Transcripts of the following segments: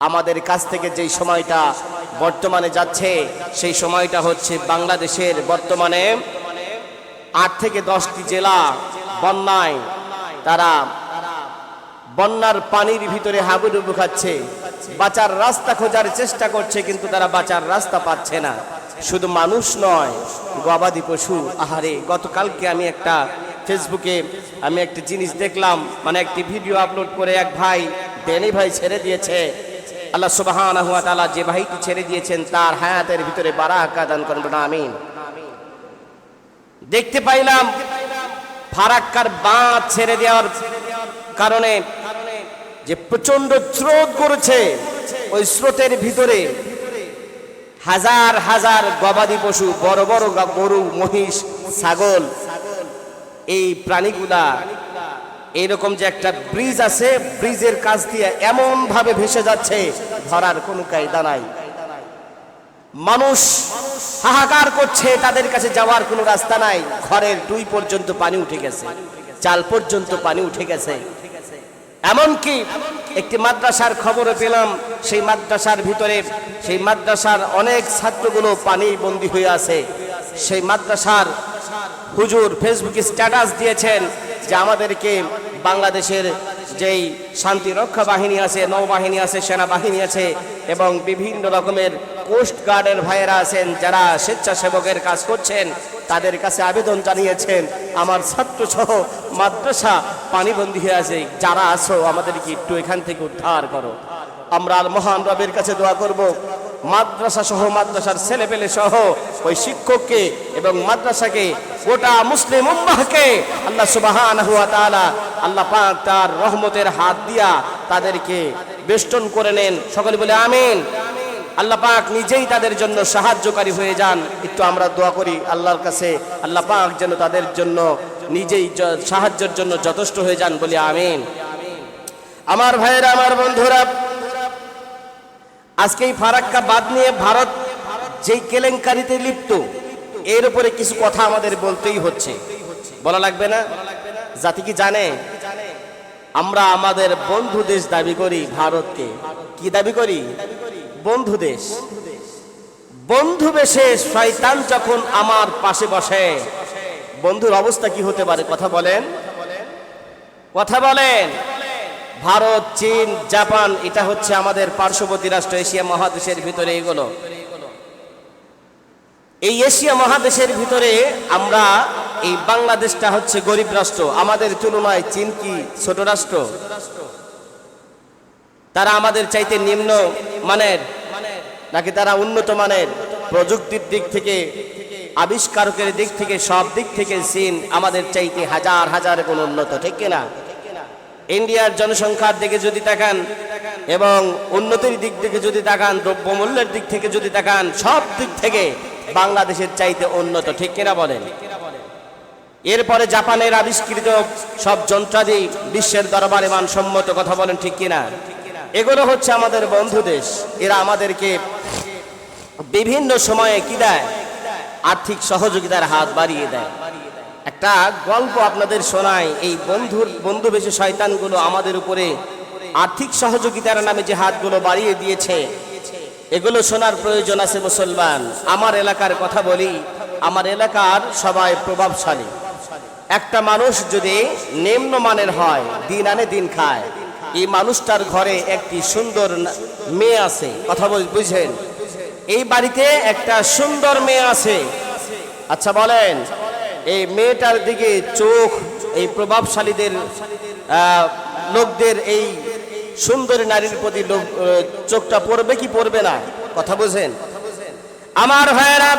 আমাদের কাছ থেকে যেই সময়টা বর্তমানে যাচ্ছে সেই সময়টা হচ্ছে বাংলাদেশের বর্তমানে 8 থেকে 10টি জেলা বন্যায় তারা বন্যার পানির ভিতরে হাবুডুবু খাচ্ছে, বাঁচার রাস্তা খোঁজার চেষ্টা করছে, কিন্তু তারা বাঁচার রাস্তা পাচ্ছে না। শুধু মানুষ নয়, গবাদি পশু। আহারে, গতকালকে আমি একটা ফেসবুকে একটা জিনিস দেখলাম, মানে একটি ভিডিও আপলোড করে এক ভাই ডেনি ভাই ছেড়ে দিয়েছে। আল্লাহ সুবহানাহু ওয়া তাআলা যে ভাইটি ছেড়ে দিয়েছেন তার হায়াতের ভিতরে বারাকা দান করুন, আমিন। দেখতে পাইলাম ফারাক্কার বাঁধ ছেড়ে দেওয়ার কারণে যে প্রচন্ড স্রোত করেছে, ওই স্রোতের ভিতরে হাজার হাজার গবাদি পশু, বড় বড় গরু, মহিষ, ছাগল, এই প্রাণীগুলা এইরকম যে একটা ব্রিজ আছে, ব্রিজের কাছ দিয়ে এমন ভাবে ভেসে যাচ্ছে, ধরার কোনো কায়দা নাই। মানুষ হাহাকার করছে, তাদের কাছে যাওয়ার কোনো রাস্তা নাই। ঘরের 2 পর্যন্ত পানি উঠে গেছে, চাল পর্যন্ত পানি উঠে গেছে। এমনকি একটি মাদ্রাসার খবরে পেলাম, সেই মাদ্রাসার ভিতরে, সেই মাদ্রাসার অনেক ছাত্রগুলো পানি বন্দী হয়ে আছে। সেই মাদ্রাসার হুজুর ফেসবুকে স্ট্যাটাস দিয়েছেন যে আমাদেরকে বাংলাদেশের যেই শান্তি রক্ষা বাহিনী আছে, নৌবাহিনী আছে, সেনাবাহিনী আছে এবং বিভিন্ন রকমের কোস্ট গার্ডের ভাইয়েরা আছেন যারা স্বেচ্ছাসেবকের কাজ করছেন, তাদের কাছে আবেদন জানিয়েছেন আমার ছাত্র সহ মাদ্রাসা পানিবন্দী হয়ে আছে, যারা আছো আমাদেরকে একটু এখান থেকে উদ্ধার করো। আমরা মহান রবের কাছে দোয়া করব, মাদ্রাসা সহ, মাদ্রাসার ছেলেপেলে সহ ওই শিক্ষককে এবং মাদ্রাসাকে, গোটা মুসলিম উম্মাহকে আল্লাহ সুবহানাহু ওয়া তাআলা, আল্লাহ পাক তার রহমতের হাত দিয়া তাদেরকে বেষ্টন করে নেন। সকলে বলে আমিন। আল্লাহ পাক নিজেই তাদের জন্য সাহায্যকারী হয়ে যান। একটু আমরা দোয়া করি আল্লাহর কাছে, আল্লাহ পাক যেন তাদের জন্য নিজেই সাহায্যের জন্য যথেষ্ট হয়ে যান, বলি আমিন। আমার ভাইয়েরা, আমার বন্ধুরা, আজকে এই ফারাক্কা বাঁধ নিয়ে ভারত যেই কেলেঙ্কারিতে লিপ্ত, এর উপরে কিছু কথা আমাদের বলতেই হচ্ছে, বলা লাগবে না? জাতি কি জানে আমরা আমাদের বন্ধু দেশ দাবি করি ভারতকে? কি দাবি করি? বন্ধু দেশ। বন্ধু বেশে শয়তান যখন আমার পাশে বসে, বন্ধুর অবস্থা কি হতে পারে? কথা বলেন, কথা বলেন। ভারত, চীন, জাপান, এটা হচ্ছে আমাদের পার্শ্ববর্তী রাষ্ট্র এশিয়া মহাদেশের ভিতরে। এগুলো এই এশিয়া মহাদেশের ভিতরে আমরা, এই বাংলাদেশটা হচ্ছে গরিব রাষ্ট্র। আমাদের তুলনায় চীন কি ছোট রাষ্ট্র? তারা আমাদের চাইতে নিম্ন মানের নাকি তারা উন্নত মানের? প্রযুক্তির দিক থেকে, আবিষ্কারকের দিক থেকে, সব দিক থেকে চীন আমাদের চাইতে হাজার হাজার গুণ উন্নত, ঠিক কিনা? ইন্ডিয়ার জনসংখ্যার দিকে যদি তাকান এবং উন্নতির দিক থেকে যদি তাকান, দ্রব্যমূল্যের দিক থেকে যদি তাকান, সব দিক থেকে বাংলাদেশের চাইতে উন্নত, ঠিক কিনা বলেন? এরপরে জাপানের আবিষ্কৃত সব যন্ত্রাদি বিশ্বের দরবারে মানসম্মত, কথা বলেন ঠিক কিনা? এগুলো হচ্ছে আমাদের বন্ধু দেশ। এরা আমাদেরকে বিভিন্ন সময়ে কি দেয়? আর্থিক সহযোগিতার হাত বাড়িয়ে দেয়। একটা গল্প আপনাদের শোনাই। এই বন্ধু বেশি শয়তানগুলো আমাদের উপরে আর্থিক সহযোগিতার নামে যে হাতগুলো বাড়িয়ে দিয়েছে, এগুলো শোনার প্রয়োজন আছে মুসলমান। আমার এলাকার কথা বলি, আমার এলাকার সবাই প্রভাবশালী। একটা মানুষ যদি নিম্নমানের হয়, দিন আনে দিন খায়, এই মানুষটার ঘরে একটি সুন্দর মেয়ে আছে, কথা বুঝেন? এই বাড়িতে একটা সুন্দর মেয়ে আছে। আচ্ছা বলেন, এই মেয়েটার দিকে চোখ এই প্রভাবশালীদের লোকদের এই সুন্দরী নারীর প্রতি চোখটা পড়বে কি পড়বে না? কথা বুঝেন? আমার ভাইয়েরা,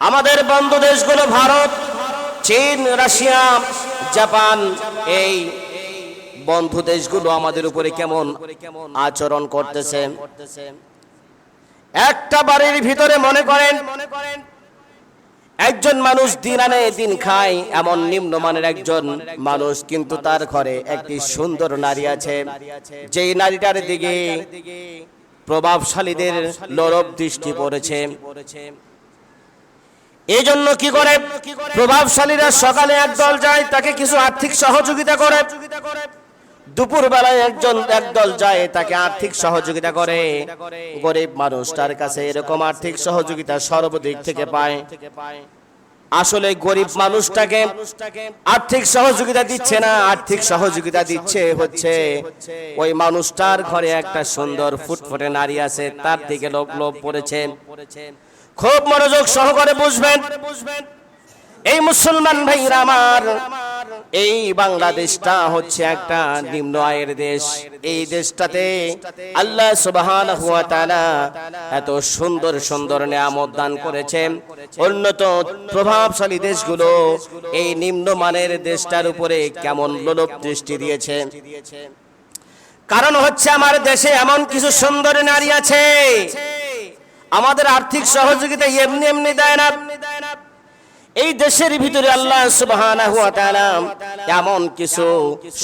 আমাদের বন্ধু দেশগুলো ভারত, চীন, রাশিয়া, জাপান, এই বন্ধু দেশগুলো আমাদের উপরে কেমন আচরণ করতেছে? একটা বাড়ির ভিতরে মনে করেন একজন মানুষ দিন আনে দিন খায়, এমন নিম্নমানের একজন মানুষ, কিন্তু তার ঘরে একটি সুন্দর নারী আছে, যেই নারীটার দিকে প্রভাবশালীদের লোলুপ দৃষ্টি পড়েছে। এই জন্য কি করে প্রভাবশালীরা সকালে একদল যায়, তাকে কিছু আর্থিক সহযোগিতা করে, দুপুর বেলায় একদল যায় তাকে আর্থিক সহযোগিতা করে। গরিব মানুষটার কাছে এরকম আর্থিক সহযোগিতা সর্বদিক থেকে পায়। আসলে গরিব মানুষটাকে আর্থিক সহযোগিতা দিচ্ছে না, আর্থিক সহযোগিতা দিচ্ছে হচ্ছে ওই মানুষটার ঘরে একটা সুন্দর ফুটফুটে নারী আছে, তার দিকে লোভ পড়েছে। খুব মনোযোগ সহকারে বুঝবেন এই মুসলমান ভাইরা আমার, এই বাংলাদেশটা হচ্ছে একটা নিম্ন আয়ের দেশ। এই দেশটাতে আল্লাহ সুবহানাহু ওয়া তাআলা এত সুন্দর সুন্দর নিয়ামত দান করেছেন। উন্নত প্রভাবশালী দেশগুলো এই নিম্নমানের দেশটার উপরে কেমন লোলুপ দৃষ্টি দিয়েছে। কারণ হচ্ছে আমার দেশে এমন কিছু সুন্দর নারী আছে, আমাদের আর্থিক সহযোগিতা এমনি এমনি দেয় না। এই দেশের ভিতরে আল্লাহ সুবহানাহু ওয়া তাআলা এমন কিছু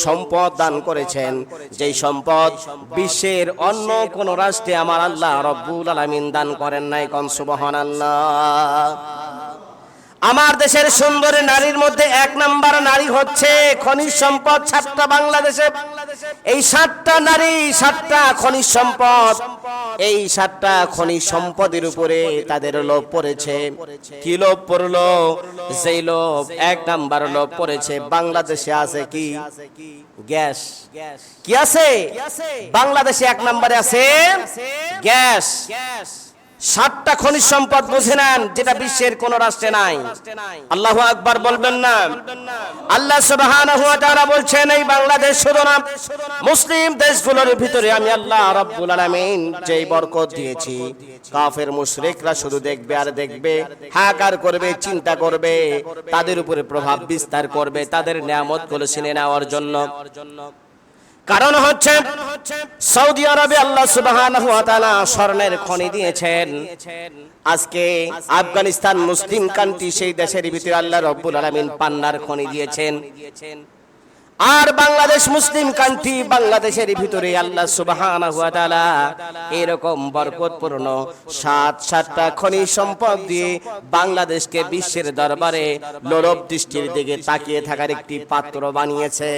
সম্পদ দান করেছেন, যেই সম্পদ বিশ্বের অন্য কোন রাষ্ট্রে আমার আল্লাহ রব্বুল আলামিন দান করেন নাই। কোন সুবহানাল্লাহ। আমার দেশের সুন্দর নারীর মধ্যে এক নাম্বার নারী হচ্ছে খনিজ সম্পদ। 7টা বাংলাদেশে এই 7টা নারী, 7টা খনিজ সম্পদ, এই 7টা খনিজ সম্পদের উপরে তাদের লোভ পড়েছে। কি লোভ পড়লো? যেই লোভ, এক নাম্বার লোভ পড়েছে বাংলাদেশে আছে কি? গ্যাস। কি আছে বাংলাদেশে? এক নাম্বারে আছে গ্যাস। 7টা খনিজ সম্পদ বুঝে নেন, যেটা বিশ্বের কোন রাষ্ট্রে নাই। আল্লাহু আকবার বলবেন না? আল্লাহ সুবহানাহু ওয়া তাআলা বলছেন এই বাংলাদেশ শুধু না, মুসলিম দেশগুলোর ভিতরে আমি আল্লাহ রাব্বুল আলামিন যেই বরকত দিয়েছি, কাফের মুশরিকরা শুধু দেখবে আর দেখবে, হাহাকার করবে, চিন্তা করবে, তাদের উপরে প্রভাব বিস্তার করবে তাদের নিয়ামতগুলো ছিনিয়ে নেওয়ার জন্য। কারণ হচ্ছে সৌদি আরবে আল্লাহ সুবহানাহু ওয়া তাআলা স্বর্ণের খনি দিয়েছেন। আজকে আফগানিস্তান মুসলিম কান্ট্রি, সেই দেশের ভিতরে আল্লাহ রাব্বুল আলামিন পান্নার খনি দিয়েছেন। আর বাংলাদেশ মুসলিম কান্ট্রি, বাংলাদেশের ভিতরে আল্লাহ সুবহানাহু ওয়া তাআলা এরকম বরকতপূর্ণ 7টা খনিজ সম্পদ দিয়ে বাংলাদেশকে বিশ্বের দরবারে লোলুপ দৃষ্টির দিকে তাকিয়ে থাকার একটি পাত্র বানিয়েছে।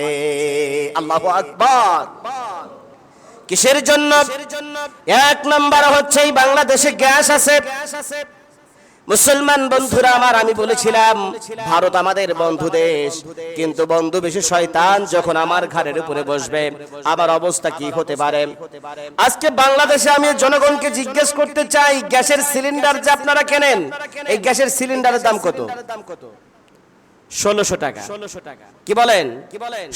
আল্লাহু আকবার। কিসের জন্য? এক নাম্বার হচ্ছে এই বাংলাদেশে গ্যাস আছে। মুসলমান বন্ধুরা আমার, আমি বলেছিলাম ভারত আমাদের বন্ধু দেশ, কিন্তু বন্ধু বেশি শয়তান যখন আমার ঘাড়ের উপরে বসবে, আবার অবস্থা কি হতে পারে। আজকে বাংলাদেশে আমি জনগণকে জিজ্ঞেস করতে চাই, গ্যাসের সিলিন্ডার যে আপনারা কেনেন, এই গ্যাসের সিলিন্ডারের দাম কত? 1600 টাকা। কি বলেন?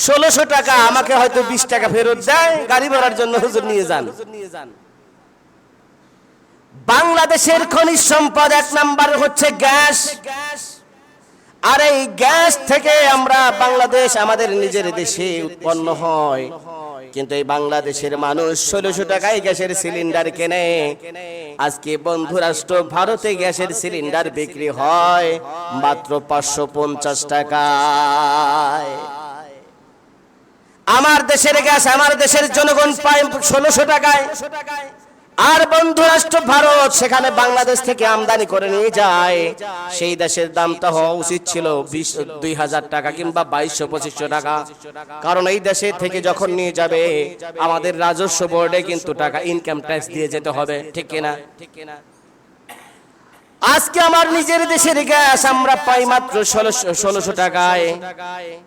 1600 টাকা। আমাকে হয়তো 20 টাকা ফেরত দেয়, গাড়ি ভাড়ার জন্য হুজুর নিয়ে যান। বাংলাদেশের খনিজ সম্পদ এক নাম্বার হচ্ছে গ্যাস। আর এই গ্যাস থেকে আমরা বাংলাদেশ আমাদের নিজের দেশে উৎপন্ন হয়, কিন্তু এই বাংলাদেশের মানুষ 1600 টাকায় গ্যাসের সিলিন্ডার কেনে। আজকে বন্ধু রাষ্ট্র ভারতে গ্যাসের সিলিন্ডার বিক্রি হয় মাত্র 550 টাকায়। আমার দেশের গ্যাস আমার দেশের জনগণ পায় 1600 টাকায়। আর বন্ধু রাষ্ট্র ভারত সেখানে বাংলাদেশ থেকে আমদানি করে নিয়ে যায়, সেই দেশের দামটা হওয়া উচিত ছিল 2000 টাকা কিংবা 2200-2500 টাকা। কারণ এই দেশে থেকে যখন নিয়ে যাবে আমাদের রাজস্ব বোর্ডে কিন্তু টাকা ইনকাম ট্যাক্স দিয়ে যেতে হবে, ঠিক কিনা? আজকে আমার নিজের দেশের গ্যাস আমরা পাই মাত্র 1600 টাকায়।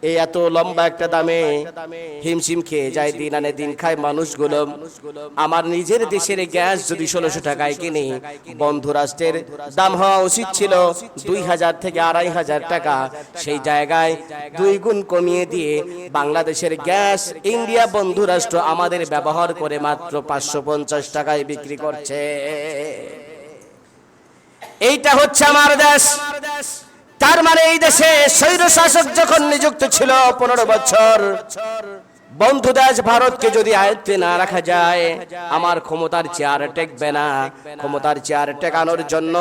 এই এত লম্বা একটা দামে হিমশিম খেয়ে যায়, দিন আনে দিন খায় মানুষগুলো। আমার নিজের দেশের গ্যাস যদি 1600 টাকায় কিনি, বন্ধু রাষ্ট্রের দাম হওয়া উচিত ছিল 2000 থেকে 2500 টাকা। সেই জায়গায় 2 গুণ কমিয়ে দিয়ে বাংলাদেশের গ্যাস ইন্ডিয়া বন্ধু রাষ্ট্র আমাদের ব্যবহার করে মাত্র 550 টাকায় বিক্রি করছে। এইটা হচ্ছে আমার দেশ। তার মানে এই দেশে স্বৈর শাসক যখন নিযুক্ত ছিল 15 বছর, বন্ধু দেশ ভারতকে যদি আয়ত্তে না রাখা যায়, আমার ক্ষমতার চেয়ার টেকবে না। ক্ষমতার চেয়ার টেকানোর জন্য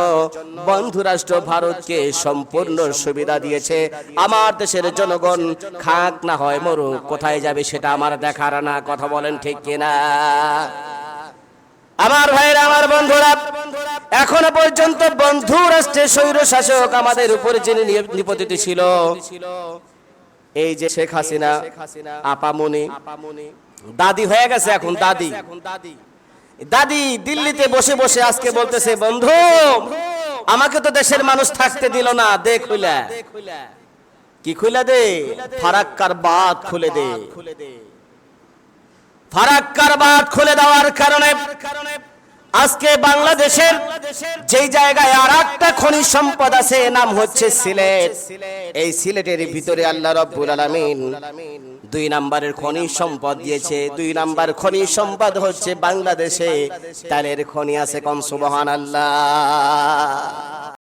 বন্ধু রাষ্ট্র ভারতকে সম্পূর্ণ সুবিধা দিয়েছে। আমার দেশের জনগণ খাক না হয় মরুক, কোথায় যাবে সেটা আমার দেখার না। কথা বলেন ঠিক কিনা? আমার ভাইরা, আমার বন্ধুরা, এখনো পর্যন্ত বন্ধু রাষ্ট্রের স্বৈর শাসক আমাদের উপরে যিনি নিপতিত ছিল, এই যে শেখ হাসিনা আপামনি দাদি হয়ে গেছে এখন, দাদি দিল্লিতে বসে বসে আজকে বলতেছে, বন্ধু আমাকে তো দেশের মানুষ থাকতে দিল না, দে খুলে। কি খুলে দে? ফারাক্কার বাঁধ খুলে দে। ফারাক্কার বাঁধ খুলে দেওয়ার কারণে আজকে বাংলাদেশের যেই জায়গায় আর একটা খনিজ সম্পদ আছে, নাম হচ্ছে সিলেট। এই সিলেটের ভিতরে আল্লাহ রাব্বুল আলামিন 2 নম্বরের খনিজ সম্পদ দিয়েছে। 2 নম্বর খনিজ সম্পদ হচ্ছে বাংলাদেশে তেলের খনি আছে। কোন সুবহানাল্লাহ।